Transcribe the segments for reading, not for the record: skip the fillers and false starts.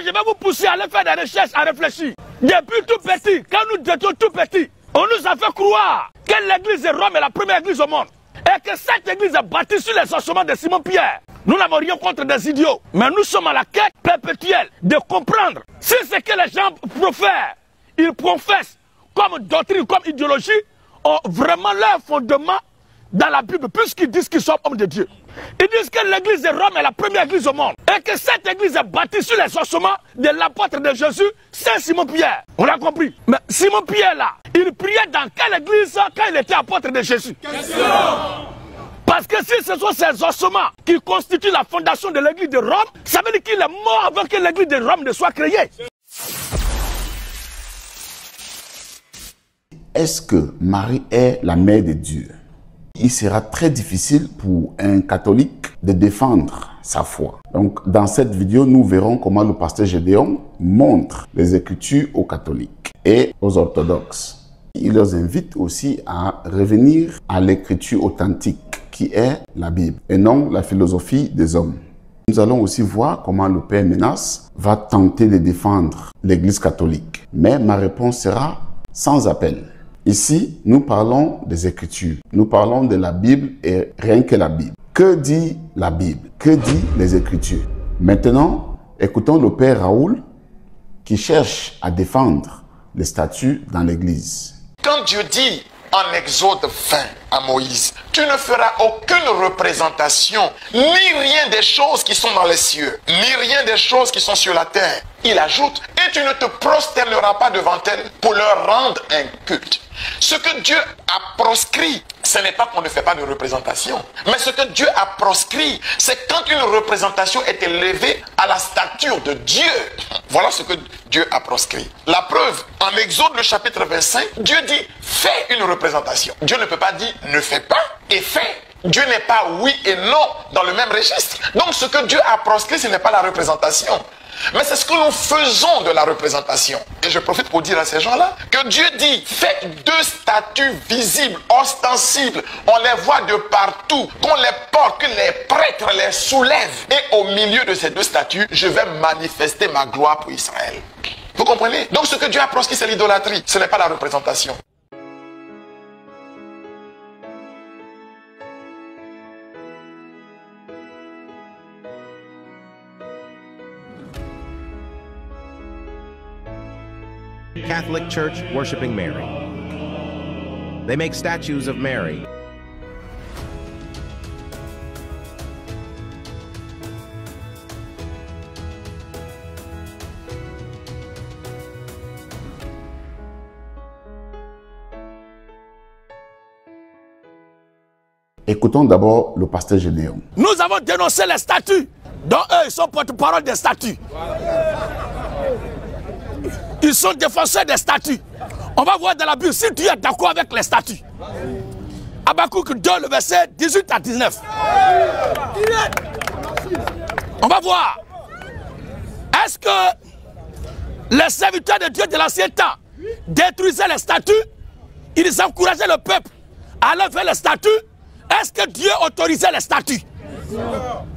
je vais vous pousser à aller faire des recherches, à réfléchir. Depuis tout petit, quand nous étions tout petits, on nous a fait croire que l'église de Rome est la première église au monde. Et que cette église est bâtie sur les ossements de Simon-Pierre. Nous n'avons rien contre des idiots. Mais nous sommes à la quête perpétuelle de comprendre si ce que les gens profèrent, ils professent comme doctrine, comme idéologie, ont vraiment leur fondement dans la Bible, puisqu'ils disent qu'ils sont hommes de Dieu. Ils disent que l'église de Rome est la première église au monde. Et que cette église est bâtie sur les ossements de l'apôtre de Jésus, c'est Simon-Pierre. On l'a compris. Mais Simon-Pierre là, il priait dans quelle église quand il était apôtre de Jésus? Parce que si ce sont ces ossements qui constituent la fondation de l'église de Rome, ça veut dire qu'il est mort avant que l'église de Rome ne soit créée. Est-ce que Marie est la mère de Dieu? Il sera très difficile pour un catholique de défendre sa foi. Donc, dans cette vidéo, nous verrons comment le pasteur Gédéon montre les Écritures aux catholiques et aux orthodoxes. Il les invite aussi à revenir à l'écriture authentique qui est la Bible et non la philosophie des hommes. Nous allons aussi voir comment le Père Menas va tenter de défendre l'Église catholique. Mais ma réponse sera sans appel. Ici, nous parlons des Écritures. Nous parlons de la Bible et rien que la Bible. Que dit la Bible? Que dit les Écritures? Maintenant, écoutons le Père Raoul qui cherche à défendre les statuts dans l'Église. Quand Dieu dit en Exode 20 à Moïse, tu ne feras aucune représentation, ni rien des choses qui sont dans les cieux, ni rien des choses qui sont sur la terre. Il ajoute, et tu ne te prosterneras pas devant elles pour leur rendre un culte. Ce que Dieu a proscrit, ce n'est pas qu'on ne fait pas de représentation. Mais ce que Dieu a proscrit, c'est quand une représentation est élevée à la stature de Dieu. Voilà ce que Dieu a proscrit. La preuve, en Exode le chapitre 25, Dieu dit, fais une représentation. Dieu ne peut pas dire, ne fais pas et fais. Dieu n'est pas oui et non dans le même registre. Donc ce que Dieu a proscrit, ce n'est pas la représentation. Mais c'est ce que nous faisons de la représentation. Et je profite pour dire à ces gens-là que Dieu dit, faites deux statues visibles, ostensibles. On les voit de partout, qu'on les porte, que les prêtres les soulèvent. Et au milieu de ces deux statues, je vais manifester ma gloire pour Israël. Vous comprenez? Donc ce que Dieu a proscrit, c'est l'idolâtrie. Ce n'est pas la représentation. Catholic Church worshiping Mary. They make statues of Mary. Écoutons d'abord le pasteur Gédéon. Nous avons dénoncé les statues, dont eux, ils sont porte-parole des statues. Ils sont défenseurs des statuts. On va voir dans la Bible si tu es d'accord avec les statuts. Habakkuk 2, le verset 18 à 19. On va voir. Est-ce que les serviteurs de Dieu de l'ancien temps détruisaient les statuts? Ils encourageaient le peuple à aller vers les statuts. Est-ce que Dieu autorisait les statuts?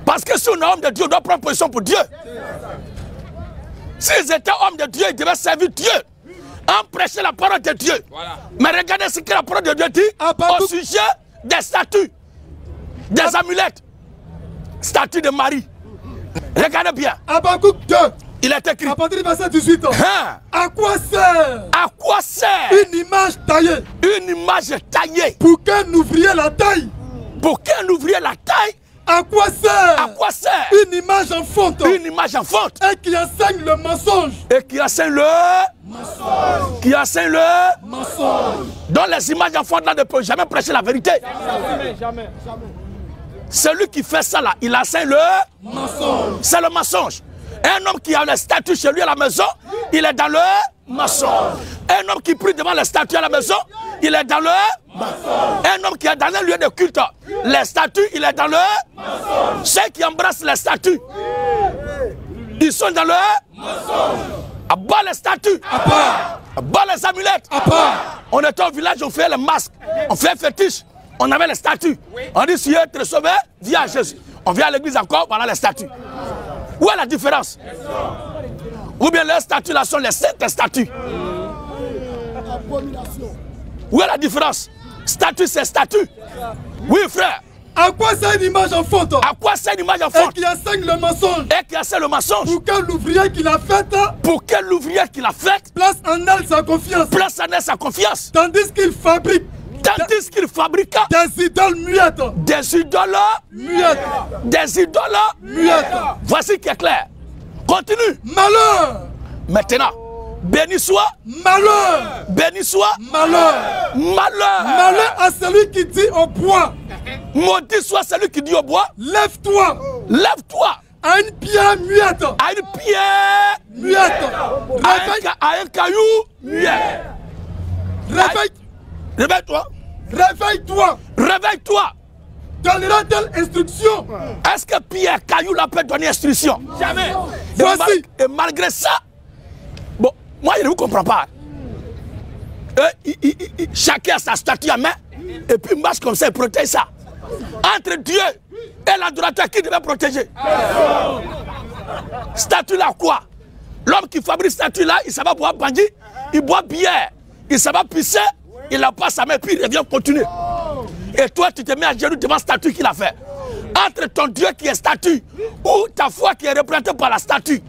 Parce que si on est homme de Dieu, on doit prendre position pour Dieu. S'ils étaient hommes de Dieu, ils devaient servir Dieu. En prêchant la parole de Dieu. Voilà. Mais regardez ce que la parole de Dieu dit au sujet des statues, des amulettes, statues de Marie. Regardez bien. Habakkuk 2. Il est écrit. À partir du verset 18. À quoi sert? À quoi sert une image taillée? Une image taillée. Pour qu'un ouvrier la taille. Pour qu'un ouvrier la taille. À quoi sert? À quoi sert une image en fonte? Une image en fonte. Et qui enseigne le mensonge. Et qui enseigne le mensonge. Qui enseigne le mensonge. Donc les images en fonte là ne peuvent jamais prêcher la vérité. Jamais, jamais, jamais. Celui qui fait ça là, il enseigne le mensonge. C'est le mensonge. Un homme qui a les statues chez lui à la maison, il est dans le mensonge. Un homme qui prie devant les statues à la maison, il est dans le mensonge. Un homme qui est dans un lieu de culte, les statues, il est dans le mensonge. Ceux qui embrassent les statues, ils sont dans le mensonge. À bas les statues, à bas les amulettes. On était au village, on fait les masques, on fait un fétiche, on avait les statues. On dit si tu es sauvé, viens à Jésus. On vient à l'église encore, voilà les statues. Où est la différence? Ou bien leurs statuts là sont les saintes statuts. Où est la différence? Statut c'est statut. Oui frère. À quoi c'est une image en faute? À quoi c'est une image en faute? Et qui enseigne le mensonge. Et qui enseigne le mensonge. Pour que l'ouvrier qui l'a faite. Pour que l'ouvrier qui l'a faite. Place en elle sa confiance. Place en elle sa confiance. Tandis qu'il fabrique. Tandis qu'il fabrique des idoles muettes. Des idoles muettes. Des idoles muettes. Voici qui est clair. Continue. Malheur. Maintenant. Béni soit. Malheur. Béni soit. Malheur. Malheur. Malheur à celui qui dit au bois. Maudit soit celui qui dit au bois. Lève-toi. Lève-toi. À une pierre muette. À une pierre muette. À un caillou muet. Réveille-toi. Réveille-toi. Réveille-toi. Donnera-t-elle instruction? Est-ce que Pierre Caillou l'a peut donner instruction? Jamais. Voici. Et malgré ça, bon, moi je ne vous comprends pas. Chacun a sa statue à main et puis marche comme ça et protège ça. Entre Dieu et l'adorateur, qui devait protéger? Statue là quoi? L'homme qui fabrique statue là, il s'en va boire bandit, il boit bière, il s'en va pisser, il la passe sa main puis il revient continuer. Et toi tu te mets à genoux devant la statue qu'il a fait. Entre ton Dieu qui est statue ou ta foi qui est représentée par la statue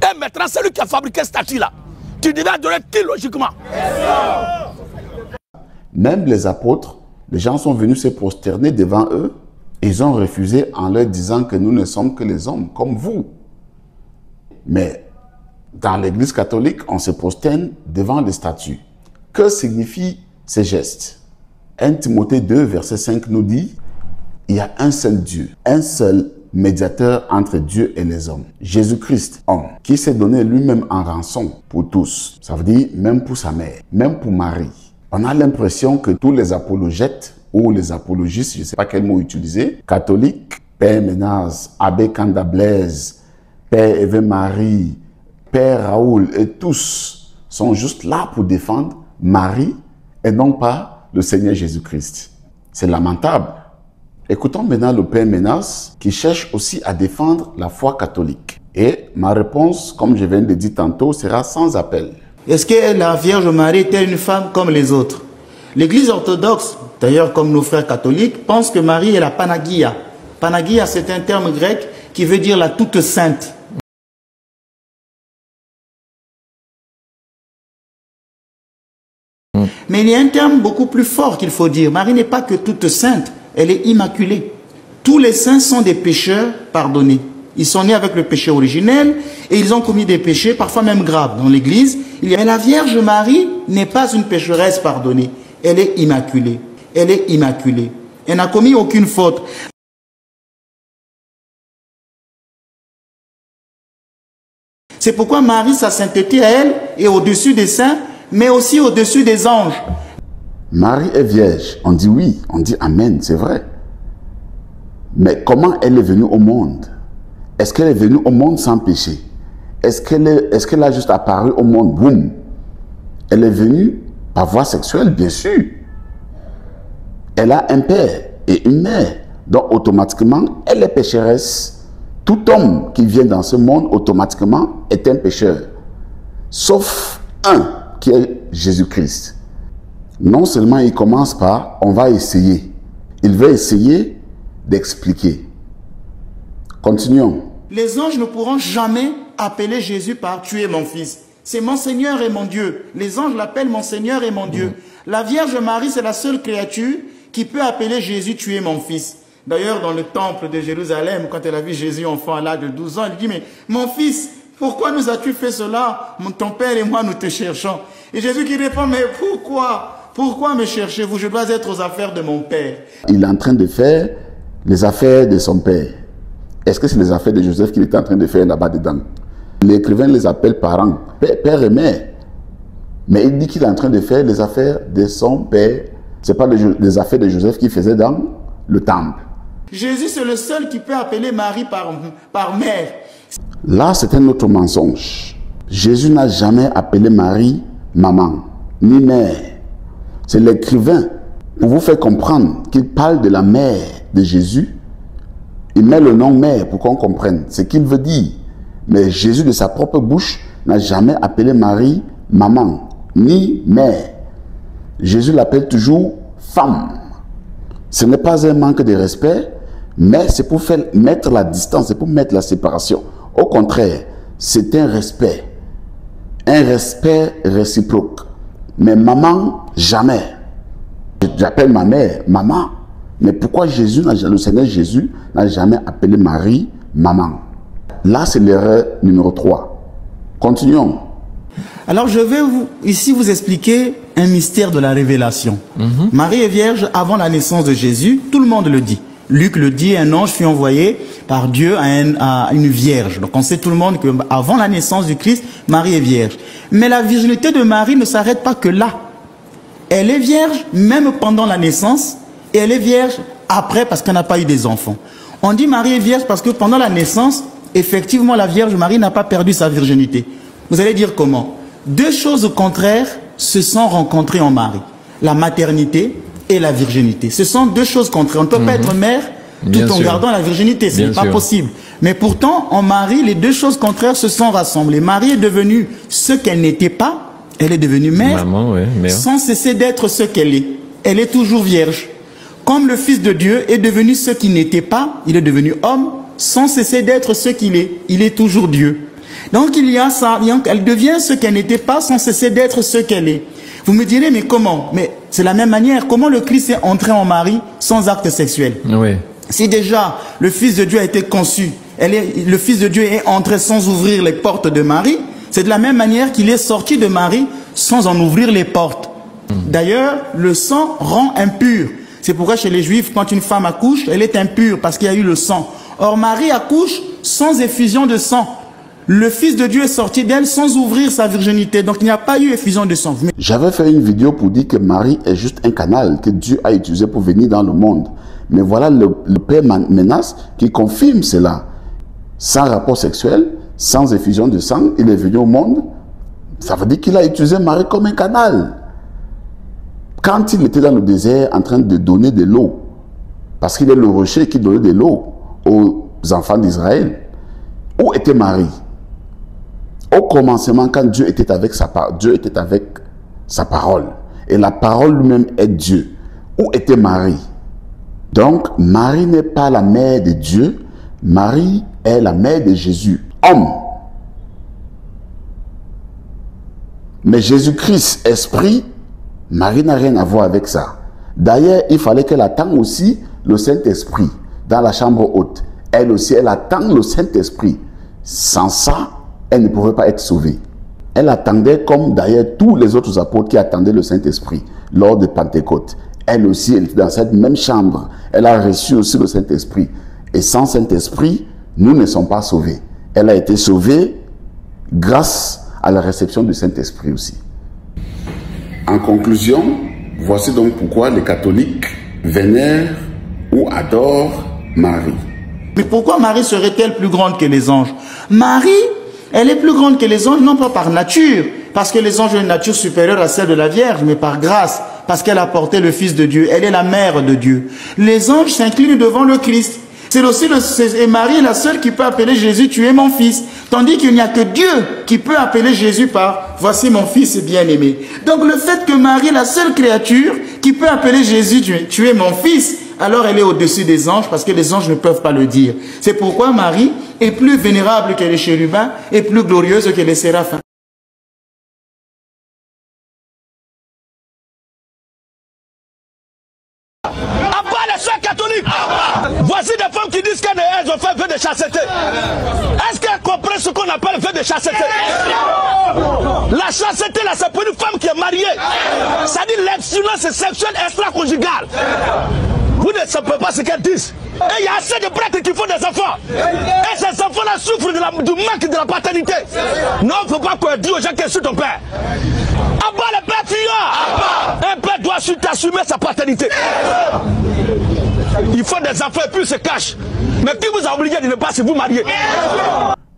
et maintenant celui qui a fabriqué cette statue là, tu devais adorer qui logiquement? Même les apôtres, les gens sont venus se prosterner devant eux. Ils ont refusé en leur disant que nous ne sommes que les hommes, comme vous. Mais dans l'église catholique, on se prosterne devant les statues. Que signifient ces gestes? 1 Timothée 2, verset 5 nous dit, il y a un seul Dieu, un seul médiateur entre Dieu et les hommes. Jésus-Christ, homme, qui s'est donné lui-même en rançon pour tous. Ça veut dire même pour sa mère, même pour Marie. On a l'impression que tous les apologètes ou les apologistes, je ne sais pas quel mot utiliser, catholiques, Père Ménaz, Abbé Kanda Blaise, Père Eve Marie, Père Raoul et tous sont juste là pour défendre Marie et non pas le Seigneur Jésus-Christ. C'est lamentable. Écoutons maintenant le Père Ménaz qui cherche aussi à défendre la foi catholique. Et ma réponse, comme je viens de dire tantôt, sera sans appel. Est-ce que la Vierge Marie était une femme comme les autres? L'Église orthodoxe, d'ailleurs comme nos frères catholiques, pense que Marie est la Panagia. Panagia, c'est un terme grec qui veut dire la toute sainte. Mais il y a un terme beaucoup plus fort qu'il faut dire. Marie n'est pas que toute sainte, elle est immaculée. Tous les saints sont des pécheurs pardonnés. Ils sont nés avec le péché originel et ils ont commis des péchés, parfois même graves. Dans l'Église, mais la Vierge Marie n'est pas une pécheresse pardonnée. Elle est immaculée. Elle est immaculée. Elle n'a commis aucune faute. C'est pourquoi Marie, sa sainteté à elle est au-dessus des saints, mais aussi au-dessus des anges. Marie est vierge. On dit oui, on dit amen, c'est vrai. Mais comment elle est venue au monde? Est-ce qu'elle est venue au monde sans péché? Est-ce qu'elle a juste apparu au monde? Boum! Elle est venue par voie sexuelle, bien sûr. Elle a un père et une mère. Donc automatiquement, elle est pécheresse. Tout homme qui vient dans ce monde, automatiquement, est un pécheur. Sauf un, qui est Jésus-Christ. Non seulement il commence par, on va essayer. Il veut essayer d'expliquer. Continuons. Les anges ne pourront jamais appeler Jésus par « tu es mon fils ». C'est mon Seigneur et mon Dieu. Les anges l'appellent mon Seigneur et mon Dieu. La Vierge Marie, c'est la seule créature qui peut appeler Jésus « tu es mon fils ». D'ailleurs, dans le temple de Jérusalem, quand elle a vu Jésus enfant à l'âge de 12 ans, elle dit « mais mon fils, pourquoi nous as-tu fait cela? Ton père et moi, nous te cherchons. » Et Jésus qui répond « mais pourquoi? Pourquoi me cherchez-vous? Je dois être aux affaires de mon père. » Il est en train de faire les affaires de son père. Est-ce que c'est les affaires de Joseph qu'il était en train de faire là-bas dedans? L'écrivain les appelle parents, père et mère. Mais il dit qu'il est en train de faire les affaires de son père. Ce n'est pas les affaires de Joseph qu'il faisait dans le temple. Jésus, c'est le seul qui peut appeler Marie par mère. Là, c'est un autre mensonge. Jésus n'a jamais appelé Marie maman, ni mère. C'est l'écrivain, pour vous faire comprendre qu'il parle de la mère de Jésus. Il met le nom mère pour qu'on comprenne ce qu'il veut dire. Mais Jésus, de sa propre bouche, n'a jamais appelé Marie maman, ni mère. Jésus l'appelle toujours femme. Ce n'est pas un manque de respect, mais c'est pour mettre la distance, c'est pour mettre la séparation. Au contraire, c'est un respect réciproque. Mais maman, jamais. J'appelle ma mère maman. Mais pourquoi le Seigneur Jésus n'a jamais appelé Marie maman? Là, c'est l'erreur numéro 3. Continuons. Alors, je vais ici vous expliquer un mystère de la révélation. Marie est vierge avant la naissance de Jésus, tout le monde le dit. Luc le dit, un ange fut envoyé par Dieu à une vierge. Donc on sait tout le monde qu'avant la naissance du Christ, Marie est vierge. Mais la virginité de Marie ne s'arrête pas que là. Elle est vierge même pendant la naissance et elle est vierge après parce qu'elle n'a pas eu des enfants. On dit Marie est vierge parce que pendant la naissance, effectivement la Vierge Marie n'a pas perdu sa virginité. Vous allez dire comment? Deux choses contraires se sont rencontrées en Marie. La maternité et la virginité. Ce sont deux choses contraires. On ne peut pas être mère tout en gardant la virginité. Ce n'est pas possible. Mais pourtant, en Marie, les deux choses contraires se sont rassemblées. Marie est devenue ce qu'elle n'était pas. Elle est devenue mère, mère. Sans cesser d'être ce qu'elle est. Elle est toujours vierge. Comme le Fils de Dieu est devenu ce qu'il n'était pas, il est devenu homme, sans cesser d'être ce qu'il est. Il est toujours Dieu. Donc il y a ça, elle devient ce qu'elle n'était pas sans cesser d'être ce qu'elle est. Vous me direz, mais comment? Mais c'est la même manière. Comment le Christ est entré en Marie sans acte sexuel? Oui. Si déjà le Fils de Dieu a été conçu, le Fils de Dieu est entré sans ouvrir les portes de Marie, c'est de la même manière qu'il est sorti de Marie sans en ouvrir les portes. D'ailleurs, le sang rend impur. C'est pourquoi chez les Juifs, quand une femme accouche, elle est impure parce qu'il y a eu le sang. Or, Marie accouche sans effusion de sang. Le Fils de Dieu est sorti d'elle sans ouvrir sa virginité. Donc, il n'y a pas eu effusion de sang. J'avais fait une vidéo pour dire que Marie est juste un canal que Dieu a utilisé pour venir dans le monde. Mais voilà le Père Menas qui confirme cela. Sans rapport sexuel, sans effusion de sang, il est venu au monde. Ça veut dire qu'il a utilisé Marie comme un canal. Quand il était dans le désert en train de donner de l'eau, parce qu'il est le rocher qui donnait de l'eau aux enfants d'Israël, où était Marie? Au commencement, quand Dieu était avec sa parole, et la parole lui-même est Dieu, où était Marie? Donc, Marie n'est pas la mère de Dieu, Marie est la mère de Jésus, homme. Mais Jésus-Christ, esprit, Marie n'a rien à voir avec ça. D'ailleurs, il fallait qu'elle attende aussi le Saint-Esprit dans la chambre haute. Elle aussi, elle attend le Saint-Esprit. Sans ça, elle ne pouvait pas être sauvée. Elle attendait comme d'ailleurs tous les autres apôtres qui attendaient le Saint-Esprit lors de Pentecôte. Elle aussi, elle était dans cette même chambre. Elle a reçu aussi le Saint-Esprit. Et sans Saint-Esprit, nous ne sommes pas sauvés. Elle a été sauvée grâce à la réception du Saint-Esprit aussi. En conclusion, voici donc pourquoi les catholiques vénèrent ou adorent Marie. Mais pourquoi Marie serait-elle plus grande que les anges? Marie, elle est plus grande que les anges, non pas par nature, parce que les anges ont une nature supérieure à celle de la Vierge, mais par grâce, parce qu'elle a porté le Fils de Dieu. Elle est la mère de Dieu. Les anges s'inclinent devant le Christ. C'est aussi et Marie est la seule qui peut appeler Jésus, tu es mon fils. Tandis qu'il n'y a que Dieu qui peut appeler Jésus par voici mon fils bien-aimé. Donc le fait que Marie est la seule créature qui peut appeler Jésus, tu es mon fils, alors elle est au-dessus des anges parce que les anges ne peuvent pas le dire. C'est pourquoi Marie est plus vénérable que les chérubins et plus glorieuse que les séraphins. Voici des femmes qui disent qu'elles ont fait un peu de chasteté. Est-ce qu'elles comprennent ce qu'on appelle le fait de chasteté? La chasteté, là, c'est pour une femme qui est mariée. Ça dit l'abstinence sexuelle extra-conjugale. Vous ne savez pas ce qu'elles disent. Et il y a assez de prêtres qui font des enfants. Et ces enfants-là souffrent du manque de la paternité. Non, il ne faut pas qu'on dise aux gens qu'elle suit ton père. Abat le père fuyant. Un père doit assumer sa paternité. Il faut des enfants et puis ils se cachent. Mais qui vous a obligé de ne pas se vous marier?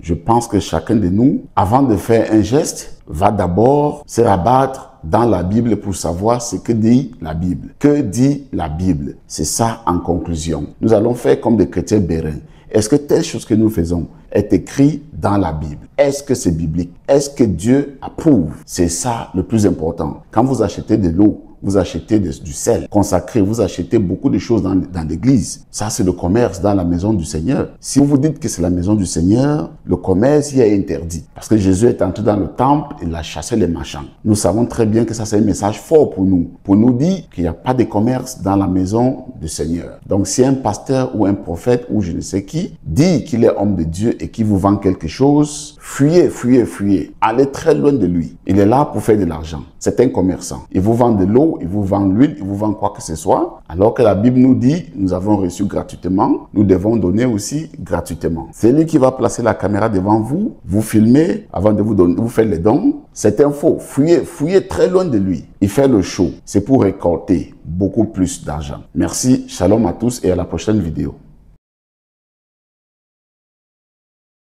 Je pense que chacun de nous, avant de faire un geste, va d'abord se rabattre dans la Bible pour savoir ce que dit la Bible. Que dit la Bible? C'est ça en conclusion. Nous allons faire comme des chrétiens bérins Est-ce que telle chose que nous faisons est écrite dans la Bible? Est-ce que c'est biblique? Est-ce que Dieu approuve? C'est ça le plus important. Quand vous achetez de l'eau, vous achetez du sel consacré, vous achetez beaucoup de choses dans l'église. Ça, c'est le commerce dans la maison du Seigneur. Si vous vous dites que c'est la maison du Seigneur, le commerce y est interdit. Parce que Jésus est entré dans le temple et il a chassé les marchands. Nous savons très bien que ça, c'est un message fort pour nous dire qu'il n'y a pas de commerce dans la maison du Seigneur. Donc, si un pasteur ou un prophète ou je ne sais qui dit qu'il est homme de Dieu et qu'il vous vend quelque chose, fuyez, fuyez, fuyez. Allez très loin de lui. Il est là pour faire de l'argent. C'est un commerçant. Il vous vend de l'eau, il vous vend l'huile, il vous vend quoi que ce soit. Alors que la Bible nous dit, nous avons reçu gratuitement, nous devons donner aussi gratuitement. C'est lui qui va placer la caméra devant vous, vous filmer avant de vous donner, vous faire les dons. C'est un faux. Fuyez, fuyez très loin de lui. Il fait le show. C'est pour récolter beaucoup plus d'argent. Merci, shalom à tous et à la prochaine vidéo.